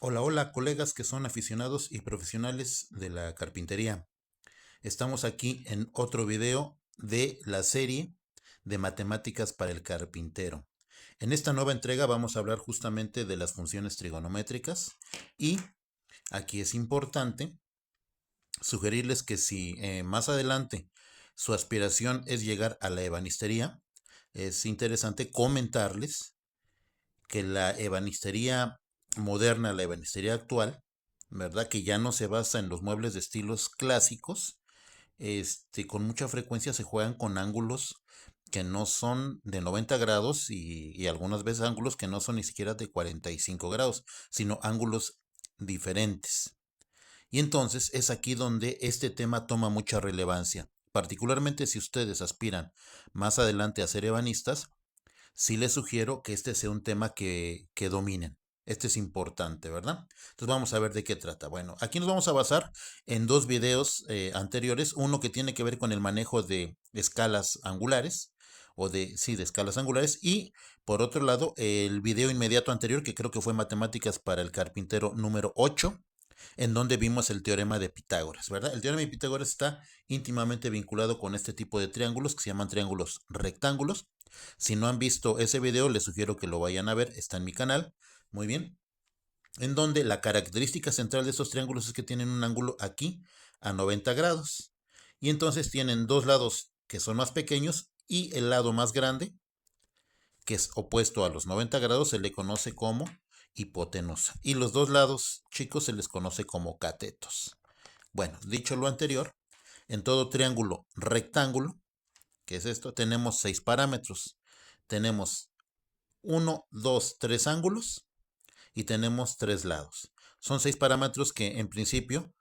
Hola, hola, colegas que son aficionados y profesionales de la carpintería. Estamos aquí en otro video de la serie de matemáticas para el carpintero. En esta nueva entrega vamos a hablar justamente de las funciones trigonométricas y aquí es importante sugerirles que si más adelante su aspiración es llegar a la ebanistería, es interesante comentarles que la ebanistería moderna, la ebanistería actual, ¿verdad? Que ya no se basa en los muebles de estilos clásicos, con mucha frecuencia se juegan con ángulos que no son de 90 grados y algunas veces ángulos que no son ni siquiera de 45 grados, sino ángulos diferentes. Y entonces es aquí donde este tema toma mucha relevancia, particularmente si ustedes aspiran más adelante a ser ebanistas. Sí les sugiero que este sea un tema que dominen. Este es importante, ¿verdad? Entonces vamos a ver de qué trata. Bueno, aquí nos vamos a basar en dos videos anteriores. Uno que tiene que ver con el manejo de escalas angulares, de escalas angulares. Y por otro lado, el video inmediato anterior, que creo que fue Matemáticas para el Carpintero número 8, en donde vimos el teorema de Pitágoras, ¿verdad? El teorema de Pitágoras está íntimamente vinculado con este tipo de triángulos que se llaman triángulos rectángulos. Si no han visto ese video, les sugiero que lo vayan a ver, está en mi canal. Muy bien. En donde la característica central de estos triángulos es que tienen un ángulo aquí a 90 grados. Y entonces tienen dos lados que son más pequeños y el lado más grande, que es opuesto a los 90 grados, se le conoce como hipotenusa. Y los dos lados chicos se les conoce como catetos. Bueno, dicho lo anterior, en todo triángulo rectángulo, que es esto, tenemos 6 parámetros. Tenemos uno, 2, 3 ángulos y tenemos 3 lados. Son 6 parámetros que en principio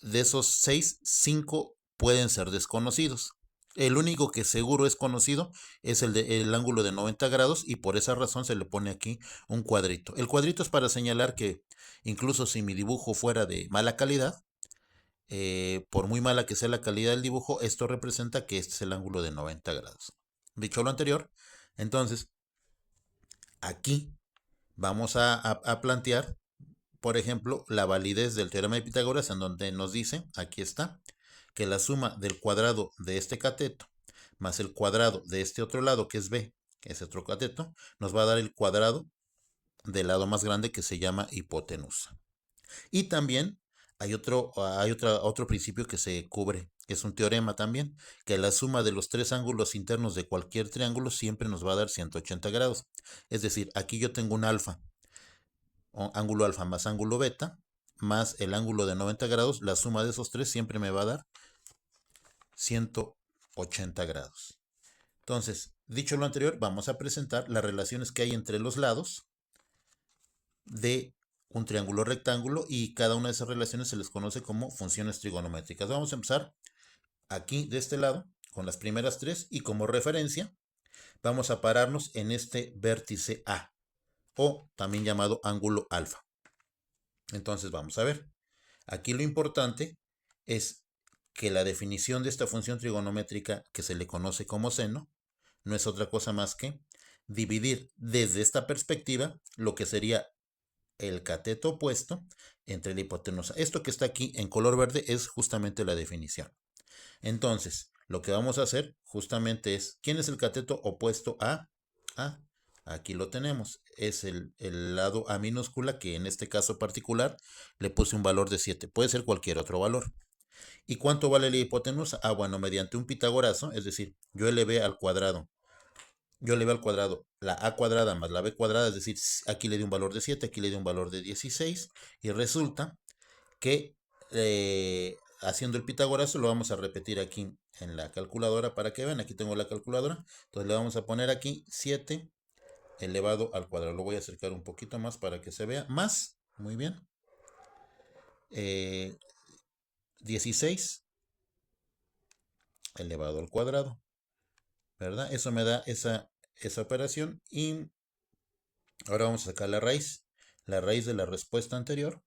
de esos 6, 5 pueden ser desconocidos. El único que seguro es conocido es el ángulo de 90 grados y por esa razón se le pone aquí un cuadrito. El cuadrito es para señalar que incluso si mi dibujo fuera de mala calidad, por muy mala que sea la calidad del dibujo, esto representa que este es el ángulo de 90 grados. Dicho lo anterior, entonces aquí vamos a plantear, por ejemplo, la validez del teorema de Pitágoras, en donde nos dice, aquí está, que la suma del cuadrado de este cateto más el cuadrado de este otro lado, que es B, que es otro cateto, nos va a dar el cuadrado del lado más grande que se llama hipotenusa. Y también otro principio que se cubre, que es un teorema también, que la suma de los tres ángulos internos de cualquier triángulo siempre nos va a dar 180 grados. Es decir, aquí yo tengo un alfa, ángulo alfa más ángulo beta, más el ángulo de 90 grados, la suma de esos tres siempre me va a dar 180 grados. Entonces, dicho lo anterior, vamos a presentar las relaciones que hay entre los lados de un triángulo rectángulo y cada una de esas relaciones se les conoce como funciones trigonométricas. Vamos a empezar aquí de este lado con las primeras tres y como referencia vamos a pararnos en este vértice A o también llamado ángulo alfa. Entonces vamos a ver. Aquí lo importante es que la definición de esta función trigonométrica que se le conoce como seno no es otra cosa más que dividir desde esta perspectiva lo que sería el cateto opuesto entre la hipotenusa. Esto que está aquí en color verde es justamente la definición. Entonces, lo que vamos a hacer justamente es, ¿quién es el cateto opuesto a A? Aquí lo tenemos, es el lado A minúscula, que en este caso particular le puse un valor de 7, puede ser cualquier otro valor. ¿Y cuánto vale la hipotenusa? Ah, bueno, mediante un pitagorazo, es decir, yo elevé al cuadrado la a cuadrada más la b cuadrada, es decir, aquí le di un valor de 7, aquí le di un valor de 16, y resulta que haciendo el pitagorazo lo vamos a repetir aquí en la calculadora para que vean, aquí tengo la calculadora, entonces le vamos a poner aquí 7 elevado al cuadrado, lo voy a acercar un poquito más para que se vea, más, muy bien, eh, 16 elevado al cuadrado, ¿verdad? Eso me da esa operación y ahora vamos a sacar la raíz de la respuesta anterior.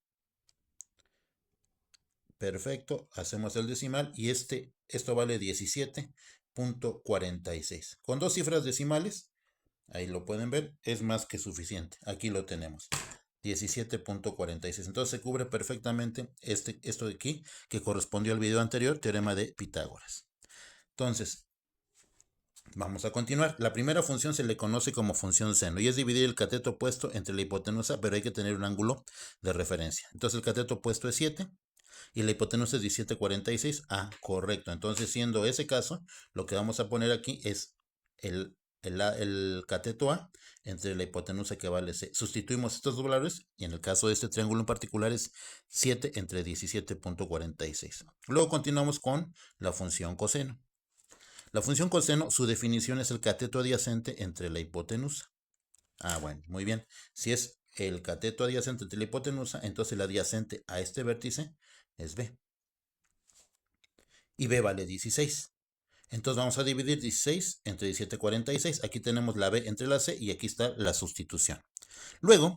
Perfecto, hacemos el decimal y esto vale 17.46. Con dos cifras decimales, ahí lo pueden ver, es más que suficiente. Aquí lo tenemos. 17.46. Entonces se cubre perfectamente esto de aquí, que correspondió al video anterior, teorema de Pitágoras. Entonces, vamos a continuar. La primera función se le conoce como función seno y es dividir el cateto opuesto entre la hipotenusa, pero hay que tener un ángulo de referencia. Entonces el cateto opuesto es 7 y la hipotenusa es 17.46. Ah, correcto. Entonces, siendo ese caso, lo que vamos a poner aquí es el cateto A entre la hipotenusa que vale C. Sustituimos estos dos valores y en el caso de este triángulo en particular es 7 entre 17.46. Luego continuamos con la función coseno. La función coseno, su definición es el cateto adyacente entre la hipotenusa. Ah, bueno, muy bien. Si es el cateto adyacente entre la hipotenusa, entonces el adyacente a este vértice es B. Y B vale 16. Entonces vamos a dividir 16 entre 17.46. Aquí tenemos la B entre la C y aquí está la sustitución. Luego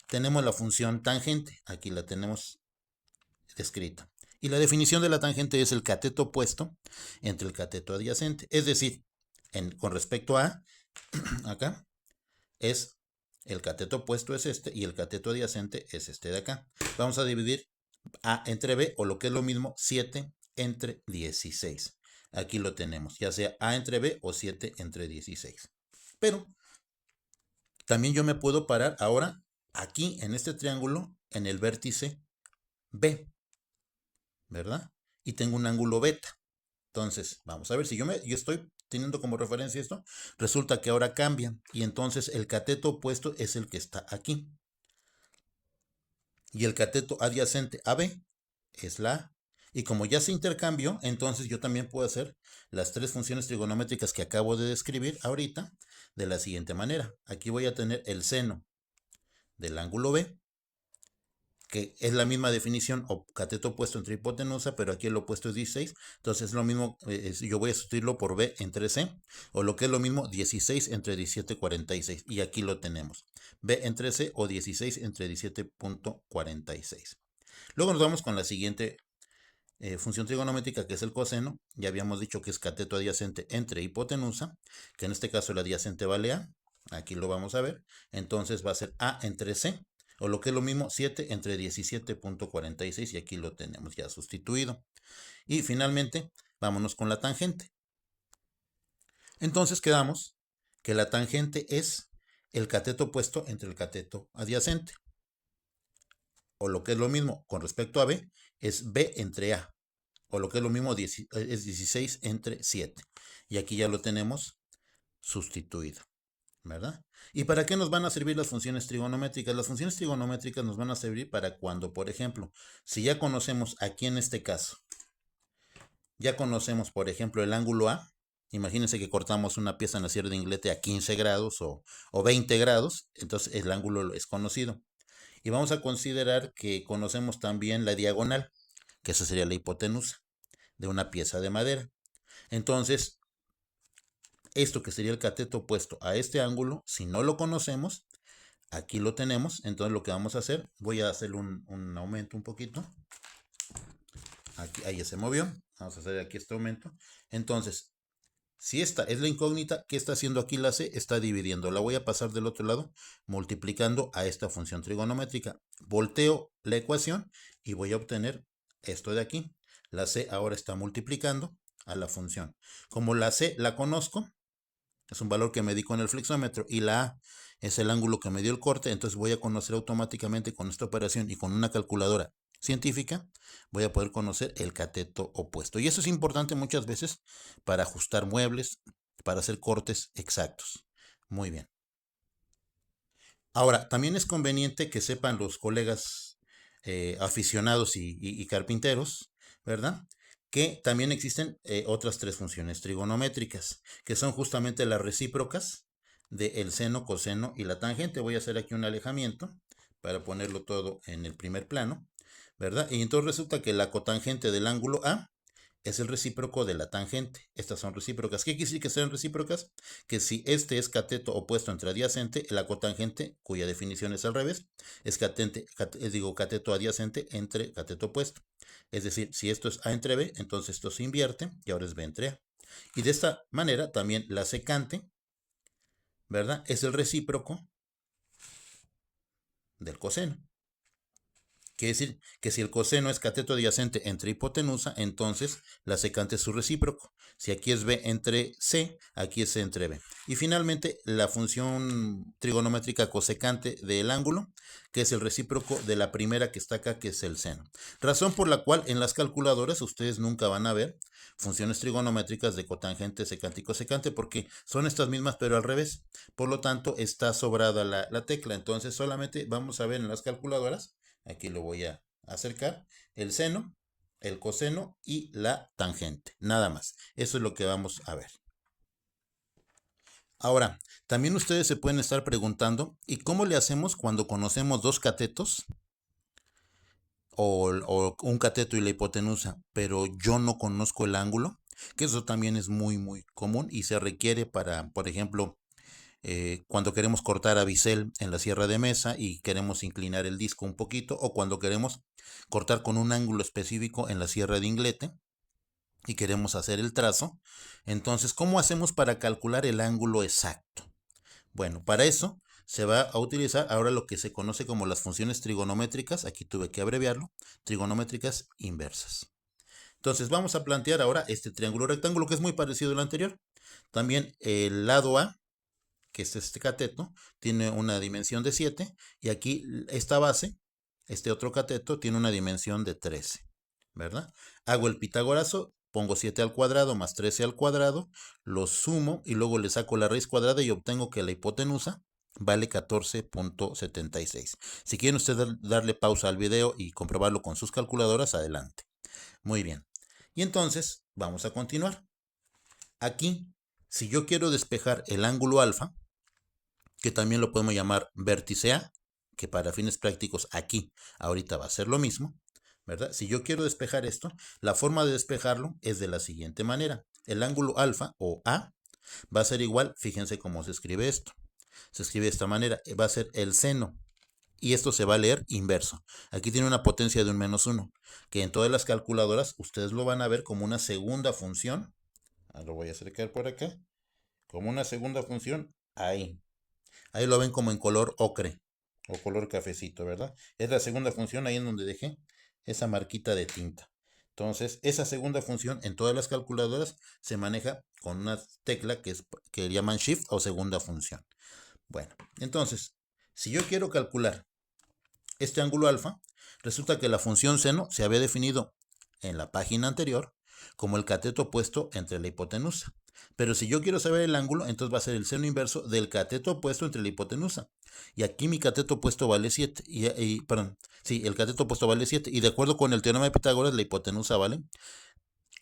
tenemos la función tangente. Aquí la tenemos descrita. Y la definición de la tangente es el cateto opuesto entre el cateto adyacente. Es decir, con respecto a acá, es el cateto opuesto es este y el cateto adyacente es este de acá. Vamos a dividir A entre B o lo que es lo mismo 7 entre 16. Aquí lo tenemos, ya sea A entre B o 7 entre 16. Pero también yo me puedo parar ahora aquí en este triángulo en el vértice B, ¿verdad? Y tengo un ángulo beta. Entonces, vamos a ver, si yo estoy teniendo como referencia esto, resulta que ahora cambia y entonces el cateto opuesto es el que está aquí. Y el cateto adyacente a B es la A. Y como ya se intercambió, entonces yo también puedo hacer las tres funciones trigonométricas que acabo de describir ahorita de la siguiente manera. Aquí voy a tener el seno del ángulo B, que es la misma definición o cateto opuesto entre hipotenusa, pero aquí el opuesto es 16. Entonces es lo mismo, yo voy a sustituirlo por B entre C, o lo que es lo mismo 16 entre 17.46. Y aquí lo tenemos. B entre C o 16 entre 17.46. Luego nos vamos con la siguiente función trigonométrica, que es el coseno. Ya habíamos dicho que es cateto adyacente entre hipotenusa, que en este caso el adyacente vale A. Aquí lo vamos a ver. Entonces va a ser A entre C, o lo que es lo mismo 7 entre 17.46 y aquí lo tenemos ya sustituido. Y finalmente, vámonos con la tangente. Entonces quedamos que la tangente es el cateto opuesto entre el cateto adyacente. O lo que es lo mismo con respecto a B, es B entre A. O lo que es lo mismo, es 16 entre 7. Y aquí ya lo tenemos sustituido, ¿verdad? ¿Y para qué nos van a servir las funciones trigonométricas? Las funciones trigonométricas nos van a servir para cuando, por ejemplo, si ya conocemos aquí en este caso, ya conocemos, por ejemplo, el ángulo A. Imagínense que cortamos una pieza en la sierra de Inglete a 15 grados o 20 grados, entonces el ángulo es conocido. Y vamos a considerar que conocemos también la diagonal, que esa sería la hipotenusa de una pieza de madera. Entonces, esto que sería el cateto opuesto a este ángulo, si no lo conocemos, aquí lo tenemos. Entonces lo que vamos a hacer, voy a hacer un aumento un poquito. Aquí, ahí ya se movió. Vamos a hacer aquí este aumento. Entonces, si esta es la incógnita, ¿qué está haciendo aquí la C? Está dividiendo. La voy a pasar del otro lado, multiplicando a esta función trigonométrica. Volteo la ecuación y voy a obtener esto de aquí. La C ahora está multiplicando a la función. Como la C la conozco, es un valor que me di con el flexómetro, y la A es el ángulo que me dio el corte, entonces voy a conocer automáticamente con esta operación y con una calculadora científica, voy a poder conocer el cateto opuesto. Y eso es importante muchas veces para ajustar muebles, para hacer cortes exactos. Muy bien. Ahora, también es conveniente que sepan los colegas aficionados y carpinteros, ¿verdad? Que también existen otras tres funciones trigonométricas, que son justamente las recíprocas del seno, coseno y la tangente. Voy a hacer aquí un alejamiento para ponerlo todo en el primer plano, ¿verdad? Y entonces resulta que la cotangente del ángulo A es el recíproco de la tangente. Estas son recíprocas. ¿Qué quiere decir que sean recíprocas? Que si este es cateto opuesto entre adyacente, la cotangente, cuya definición es al revés, es cateto adyacente entre cateto opuesto. Es decir, si esto es A entre B, entonces esto se invierte y ahora es B entre A. Y de esta manera también la secante, ¿verdad? Es el recíproco del coseno. Quiere decir que si el coseno es cateto adyacente entre hipotenusa, entonces la secante es su recíproco. Si aquí es B entre C, aquí es C entre B. Y finalmente la función trigonométrica cosecante del ángulo, que es el recíproco de la primera que está acá, que es el seno. Razón por la cual en las calculadoras ustedes nunca van a ver funciones trigonométricas de cotangente, secante y cosecante, porque son estas mismas pero al revés. Por lo tanto, está sobrada la tecla. Entonces solamente vamos a ver en las calculadoras, aquí lo voy a acercar, el seno, el coseno y la tangente, nada más. Eso es lo que vamos a ver. Ahora, también ustedes se pueden estar preguntando, ¿y cómo le hacemos cuando conocemos dos catetos o un cateto y la hipotenusa, pero yo no conozco el ángulo? Que eso también es muy común y se requiere para, por ejemplo, cuando queremos cortar a bisel en la sierra de mesa y queremos inclinar el disco un poquito, o cuando queremos cortar con un ángulo específico en la sierra de inglete y queremos hacer el trazo. Entonces, ¿cómo hacemos para calcular el ángulo exacto? Bueno, para eso se va a utilizar ahora lo que se conoce como las funciones trigonométricas, aquí tuve que abreviarlo, trigonométricas inversas. Entonces vamos a plantear ahora este triángulo rectángulo que es muy parecido al anterior. También el lado A, que es este cateto, tiene una dimensión de 7 y aquí esta base, este otro cateto, tiene una dimensión de 13, ¿verdad? Hago el pitagorazo, pongo 7 al cuadrado más 13 al cuadrado, lo sumo y luego le saco la raíz cuadrada y obtengo que la hipotenusa vale 14.76. Si quieren ustedes darle pausa al video y comprobarlo con sus calculadoras, adelante. Muy bien. Y entonces vamos a continuar. Aquí, si yo quiero despejar el ángulo alfa, que también lo podemos llamar vértice A, que para fines prácticos aquí ahorita va a ser lo mismo, ¿verdad? Si yo quiero despejar esto, la forma de despejarlo es de la siguiente manera. El ángulo alfa o A va a ser igual, fíjense cómo se escribe esto. Se escribe de esta manera, va a ser el seno. Y esto se va a leer inverso. Aquí tiene una potencia de un -1, que en todas las calculadoras ustedes lo van a ver como una segunda función. Lo voy a acercar por acá. Como una segunda función ahí. Ahí lo ven como en color ocre o color cafecito, ¿verdad? Es la segunda función ahí en donde dejé esa marquita de tinta. Entonces, esa segunda función en todas las calculadoras se maneja con una tecla que llaman Shift o segunda función. Bueno, entonces, si yo quiero calcular este ángulo alfa, resulta que la función seno se había definido en la página anterior como el cateto opuesto entre la hipotenusa. Pero si yo quiero saber el ángulo, entonces va a ser el seno inverso del cateto opuesto entre la hipotenusa. Y aquí mi cateto opuesto vale 7. Perdón, sí, el cateto opuesto vale 7. Y de acuerdo con el teorema de Pitágoras, la hipotenusa vale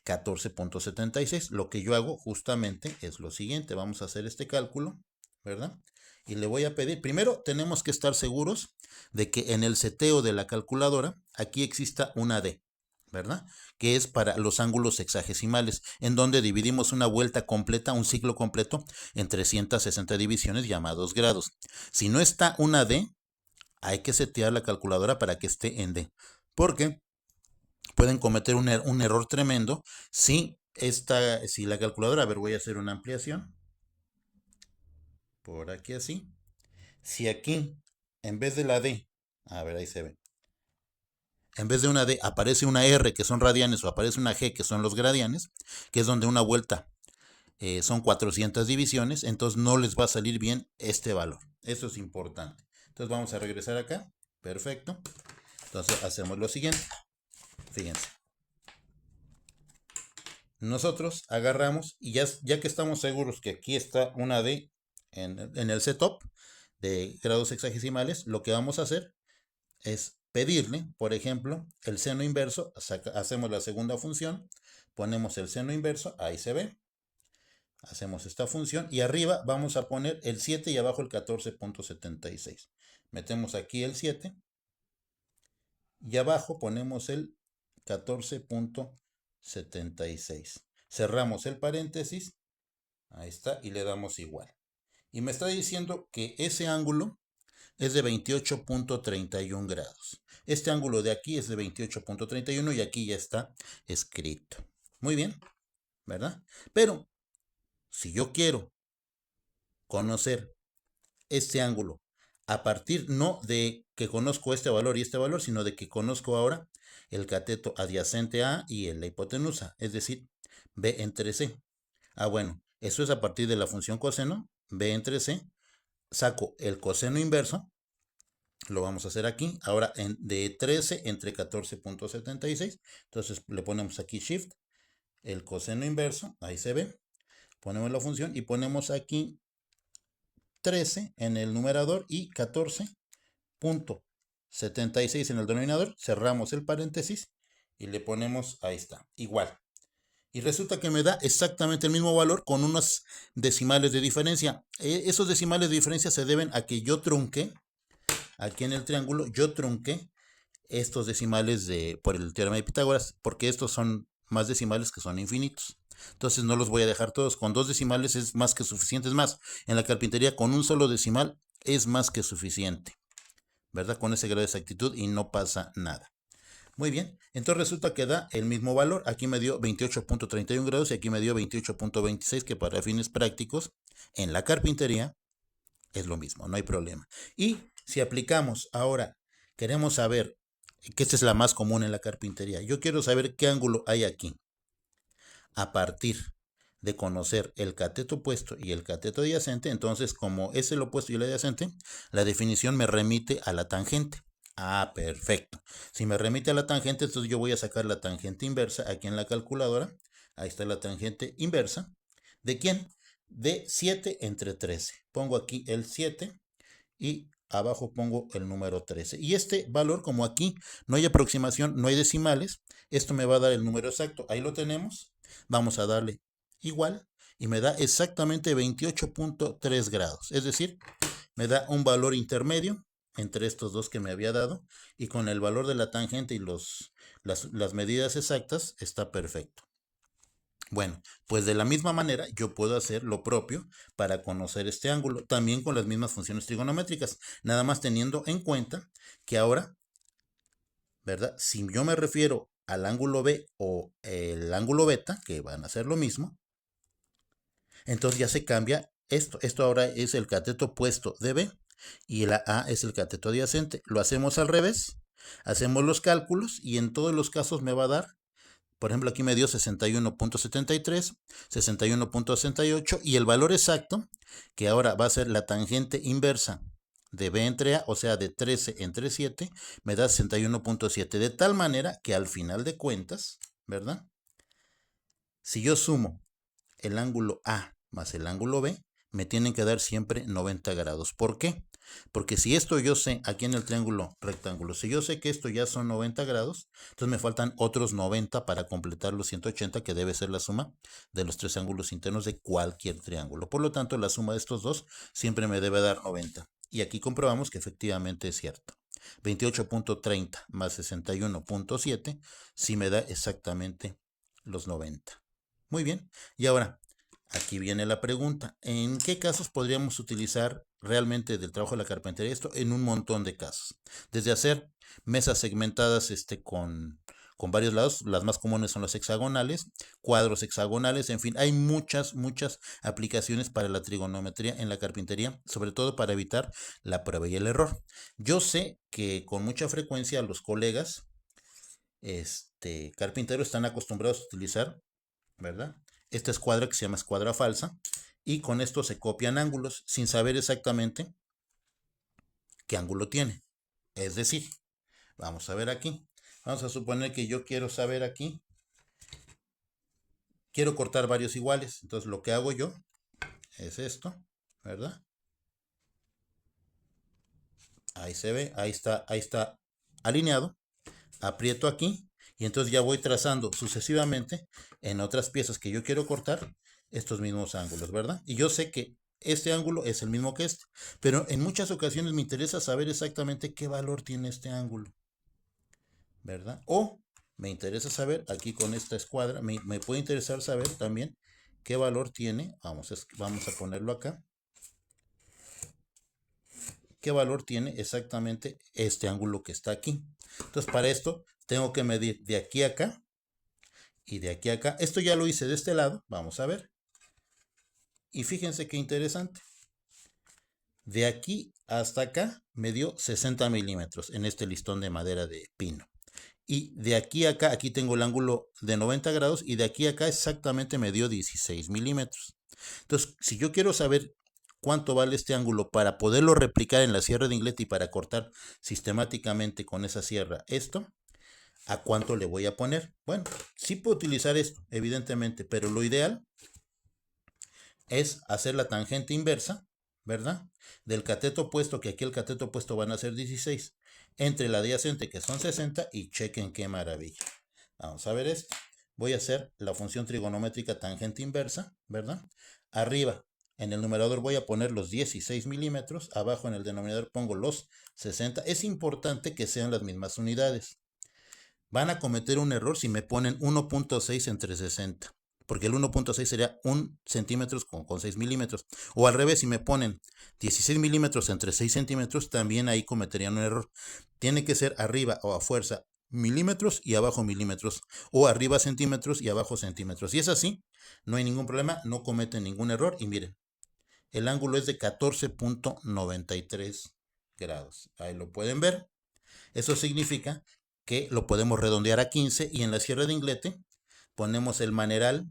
14.76. Lo que yo hago justamente es lo siguiente. Vamos a hacer este cálculo, ¿verdad? Y le voy a pedir, primero tenemos que estar seguros de que en el seteo de la calculadora aquí exista una D, ¿verdad? Que es para los ángulos sexagesimales, en donde dividimos una vuelta completa, un ciclo completo, en 360 divisiones llamados grados. Si no está una D, hay que setear la calculadora para que esté en D, porque pueden cometer un error tremendo si la calculadora, a ver, voy a hacer una ampliación, por aquí así, si aquí, en vez de la D, a ver, ahí se ve, en vez de una D aparece una R que son radianes o aparece una G que son los gradianes, que es donde una vuelta son 400 divisiones, entonces no les va a salir bien este valor. Eso es importante. Entonces vamos a regresar acá. Perfecto. Entonces hacemos lo siguiente. Fíjense. Nosotros agarramos y ya que estamos seguros que aquí está una D en el setup de grados sexagesimales, lo que vamos a hacer es pedirle, por ejemplo, el seno inverso, hacemos la segunda función, ponemos el seno inverso, ahí se ve, hacemos esta función y arriba vamos a poner el 7 y abajo el 14.76. Metemos aquí el 7 y abajo ponemos el 14.76. Cerramos el paréntesis, ahí está, y le damos igual. Y me está diciendo que ese ángulo es de 28.31 grados. Este ángulo de aquí es de 28.31 y aquí ya está escrito. Muy bien, ¿verdad? Pero si yo quiero conocer este ángulo a partir no de que conozco este valor y este valor, sino de que conozco ahora el cateto adyacente a y la hipotenusa, es decir, b entre c. Bueno, eso es a partir de la función coseno, b entre c, saco el coseno inverso, lo vamos a hacer aquí, ahora de 13 entre 14.76, entonces le ponemos aquí shift, el coseno inverso, ahí se ve, ponemos la función y ponemos aquí 13 en el numerador y 14.76 en el denominador, cerramos el paréntesis y le ponemos, ahí está, igual. Y resulta que me da exactamente el mismo valor con unos decimales de diferencia. Esos decimales de diferencia se deben a que yo trunqué, aquí en el triángulo, yo trunqué estos decimales por el teorema de Pitágoras, porque estos son más decimales que son infinitos. Entonces no los voy a dejar todos. Con 2 decimales es más que suficiente. Es más, en la carpintería con un solo decimal es más que suficiente, ¿verdad? Con ese grado de exactitud y no pasa nada. Muy bien, entonces resulta que da el mismo valor. Aquí me dio 28.31 grados y aquí me dio 28.26, que para fines prácticos en la carpintería es lo mismo, no hay problema. Y si aplicamos ahora, queremos saber, que esta es la más común en la carpintería, yo quiero saber qué ángulo hay aquí. A partir de conocer el cateto opuesto y el cateto adyacente, entonces como es el opuesto y el adyacente, la definición me remite a la tangente. Perfecto. Si me remite a la tangente, entonces yo voy a sacar la tangente inversa aquí en la calculadora. Ahí está la tangente inversa. ¿De quién? De 7 entre 13. Pongo aquí el 7 y abajo pongo el número 13. Y este valor, como aquí no hay aproximación, no hay decimales, esto me va a dar el número exacto. Ahí lo tenemos. Vamos a darle igual y me da exactamente 28.3 grados. Es decir, me da un valor intermedio entre estos dos que me había dado y con el valor de la tangente y las medidas exactas está perfecto. Bueno, pues de la misma manera yo puedo hacer lo propio para conocer este ángulo, también con las mismas funciones trigonométricas, nada más teniendo en cuenta que ahora, ¿verdad? Si yo me refiero al ángulo B o el ángulo beta, que van a ser lo mismo, entonces ya se cambia esto. Esto ahora es el cateto opuesto de B y la A es el cateto adyacente. Lo hacemos al revés, hacemos los cálculos y en todos los casos me va a dar. Por ejemplo, aquí me dio 61.73, 61.68 y el valor exacto, que ahora va a ser la tangente inversa de B entre A, o sea, de 13 entre 7, me da 61.7. De tal manera que al final de cuentas, ¿verdad? Si yo sumo el ángulo A más el ángulo B, me tienen que dar siempre 90 grados. ¿Por qué? Porque si esto yo sé, aquí en el triángulo rectángulo, si yo sé que esto ya son 90 grados, entonces me faltan otros 90 para completar los 180, que debe ser la suma de los tres ángulos internos de cualquier triángulo. Por lo tanto, la suma de estos dos siempre me debe dar 90. Y aquí comprobamos que efectivamente es cierto. 28.30 más 61.7 sí me da exactamente los 90. Muy bien, y ahora, aquí viene la pregunta. ¿En qué casos podríamos utilizar realmente del trabajo de la carpintería esto? En un montón de casos. Desde hacer mesas segmentadas con varios lados, las más comunes son las hexagonales, cuadros hexagonales, en fin, hay muchas aplicaciones para la trigonometría en la carpintería, sobre todo para evitar la prueba y el error. Yo sé que con mucha frecuencia los colegas carpinteros están acostumbrados a utilizar, ¿verdad? Esta escuadra que se llama escuadra falsa y con esto se copian ángulos sin saber exactamente qué ángulo tiene. Es decir, vamos a ver aquí. Vamos a suponer que yo quiero saber aquí, quiero cortar varios iguales. Entonces lo que hago yo es esto, ¿verdad? Ahí se ve, ahí está alineado. Aprieto aquí y entonces ya voy trazando sucesivamente en otras piezas que yo quiero cortar estos mismos ángulos, ¿verdad? Y yo sé que este ángulo es el mismo que este, pero en muchas ocasiones me interesa saber exactamente qué valor tiene este ángulo, ¿verdad? O me interesa saber, aquí con esta escuadra, me puede interesar saber también qué valor tiene, vamos a ponerlo acá, qué valor tiene exactamente este ángulo que está aquí. Entonces para esto tengo que medir de aquí a acá y de aquí a acá. Esto ya lo hice de este lado, vamos a ver. Y fíjense qué interesante. De aquí hasta acá me dio 60 milímetros en este listón de madera de pino. Y de aquí a acá, aquí tengo el ángulo de 90 grados y de aquí a acá exactamente me dio 16 milímetros. Entonces, si yo quiero saber cuánto vale este ángulo para poderlo replicar en la sierra de Inglete y para cortar sistemáticamente con esa sierra esto, ¿a cuánto le voy a poner? Bueno, sí puedo utilizar esto, evidentemente, pero lo ideal es hacer la tangente inversa, ¿verdad? Del cateto opuesto, que aquí el cateto opuesto van a ser 16, entre la adyacente, que son 60, y chequen qué maravilla. Vamos a ver esto. Voy a hacer la función trigonométrica tangente inversa, ¿verdad? Arriba, en el numerador voy a poner los 16 milímetros, abajo en el denominador pongo los 60. Es importante que sean las mismas unidades. Van a cometer un error si me ponen 1.6 entre 60, porque el 1.6 sería 1 centímetros con 6 milímetros. O al revés, si me ponen 16 milímetros entre 6 centímetros, también ahí cometerían un error. Tiene que ser arriba o a fuerza milímetros y abajo milímetros, o arriba centímetros y abajo centímetros. Si es así, no hay ningún problema, no cometen ningún error. Y miren, el ángulo es de 14.93 grados. Ahí lo pueden ver. Eso significa que lo podemos redondear a 15 y en la sierra de Inglete ponemos el maneral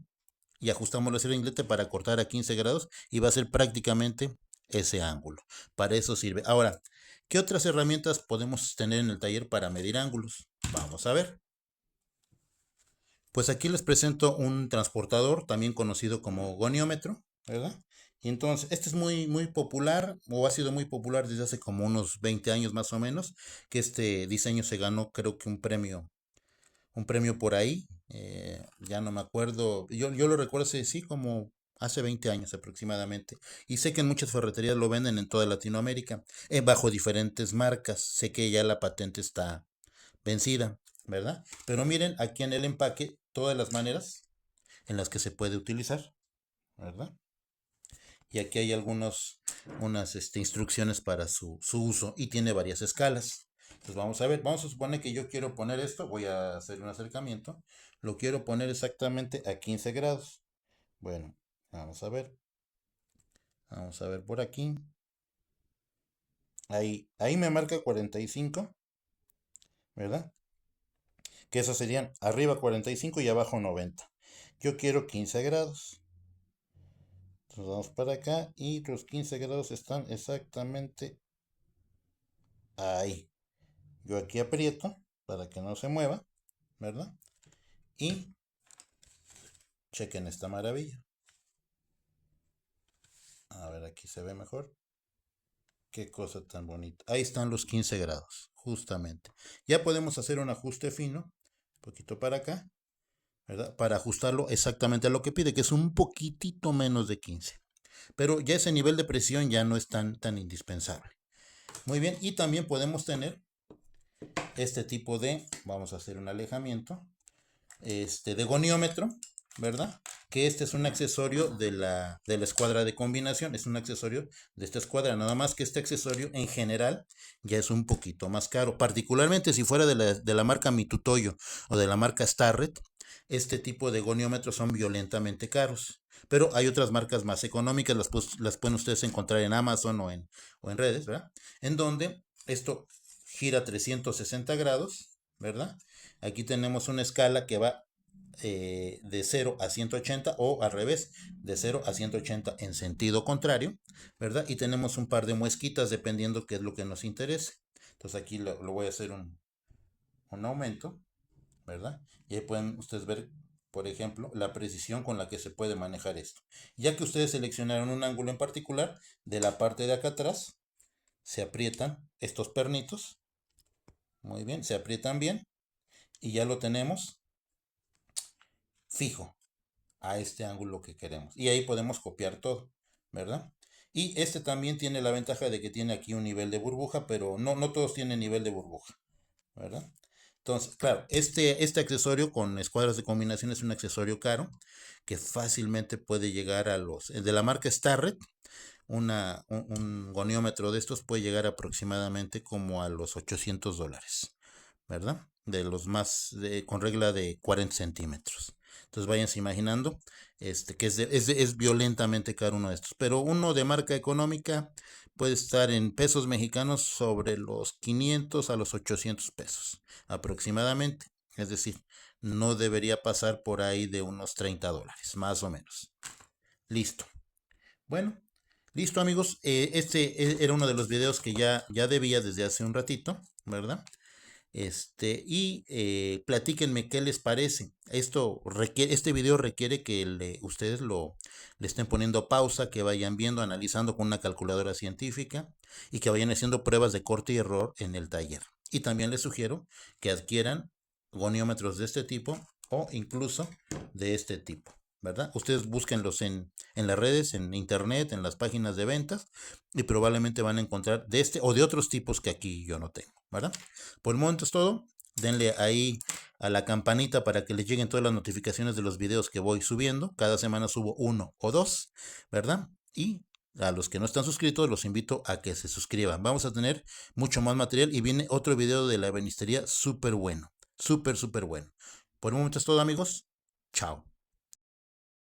y ajustamos la sierra de Inglete para cortar a 15 grados y va a ser prácticamente ese ángulo. Para eso sirve. Ahora, ¿qué otras herramientas podemos tener en el taller para medir ángulos? Vamos a ver. Pues aquí les presento un transportador, también conocido como goniómetro, ¿verdad? Y entonces, este es muy popular, o ha sido muy popular desde hace como unos 20 años más o menos, que este diseño se ganó, creo que un premio por ahí, ya no me acuerdo, yo lo recuerdo así, sí, como hace 20 años aproximadamente. Y sé que en muchas ferreterías lo venden en toda Latinoamérica, bajo diferentes marcas. Sé que ya la patente está vencida, ¿verdad? Pero miren aquí en el empaque todas las maneras en las que se puede utilizar, ¿verdad? Y aquí hay unas instrucciones para su uso y tiene varias escalas. Entonces vamos a ver, vamos a suponer que yo quiero poner esto, voy a hacer un acercamiento, lo quiero poner exactamente a 15 grados. Bueno, vamos a ver por aquí. Ahí me marca 45, ¿verdad? Que esos serían arriba 45 y abajo 90. Yo quiero 15 grados. Entonces vamos para acá y los 15 grados están exactamente ahí. Yo aquí aprieto para que no se mueva, ¿verdad? Y chequen esta maravilla. A ver, aquí se ve mejor. Qué cosa tan bonita. Ahí están los 15 grados, justamente. Ya podemos hacer un ajuste fino, un poquito para acá, ¿verdad? Para ajustarlo exactamente a lo que pide, que es un poquitito menos de 15. Pero ya ese nivel de presión ya no es tan indispensable. Muy bien, y también podemos tener este tipo de, vamos a hacer un alejamiento, de goniómetro, ¿verdad? Que este es un accesorio de la escuadra de combinación, es un accesorio de esta escuadra, nada más que este accesorio en general ya es un poquito más caro, particularmente si fuera de la marca Mitutoyo o de la marca Starrett, este tipo de goniómetros son violentamente caros. Pero hay otras marcas más económicas, las pueden ustedes encontrar en Amazon o en redes, ¿verdad? En donde esto gira 360 grados, ¿verdad? Aquí tenemos una escala que va de 0 a 180 o al revés, de 0 a 180 en sentido contrario, ¿verdad? Y tenemos un par de muesquitas dependiendo qué es lo que nos interese. Entonces aquí lo voy a hacer un aumento, ¿verdad? Y ahí pueden ustedes ver, por ejemplo, la precisión con la que se puede manejar esto. Ya que ustedes seleccionaron un ángulo en particular, de la parte de acá atrás se aprietan estos pernitos, muy bien, se aprietan bien y ya lo tenemos fijo a este ángulo que queremos. Y ahí podemos copiar todo, ¿verdad? Y este también tiene la ventaja de que tiene aquí un nivel de burbuja, pero no todos tienen nivel de burbuja, ¿verdad? Entonces, claro, este accesorio con escuadras de combinación es un accesorio caro que fácilmente puede llegar a los, de la marca Starrett, un goniómetro de estos puede llegar aproximadamente como a los $800, ¿verdad? De los más, con regla de 40 centímetros. Entonces váyanse imaginando que es violentamente caro uno de estos. Pero uno de marca económica, puede estar en pesos mexicanos sobre los 500 a los 800 pesos aproximadamente. Es decir, no debería pasar por ahí de unos $30, más o menos. Listo. Bueno, listo amigos. Era uno de los videos que ya debía desde hace un ratito, ¿verdad? Platíquenme qué les parece. Este video requiere que ustedes le estén poniendo pausa, que vayan viendo, analizando con una calculadora científica y que vayan haciendo pruebas de corte y error en el taller. Y también les sugiero que adquieran goniómetros de este tipo o incluso de este tipo, ¿verdad? Ustedes búsquenlos en las redes, en internet, en las páginas de ventas y probablemente van a encontrar de este o de otros tipos que aquí yo no tengo, ¿verdad? Por el momento es todo. Denle ahí a la campanita para que les lleguen todas las notificaciones de los videos que voy subiendo. Cada semana subo uno o dos, ¿verdad? Y a los que no están suscritos los invito a que se suscriban. Vamos a tener mucho más material y viene otro video de la ebenistería súper bueno. Súper, súper bueno. Por el momento es todo amigos. Chao.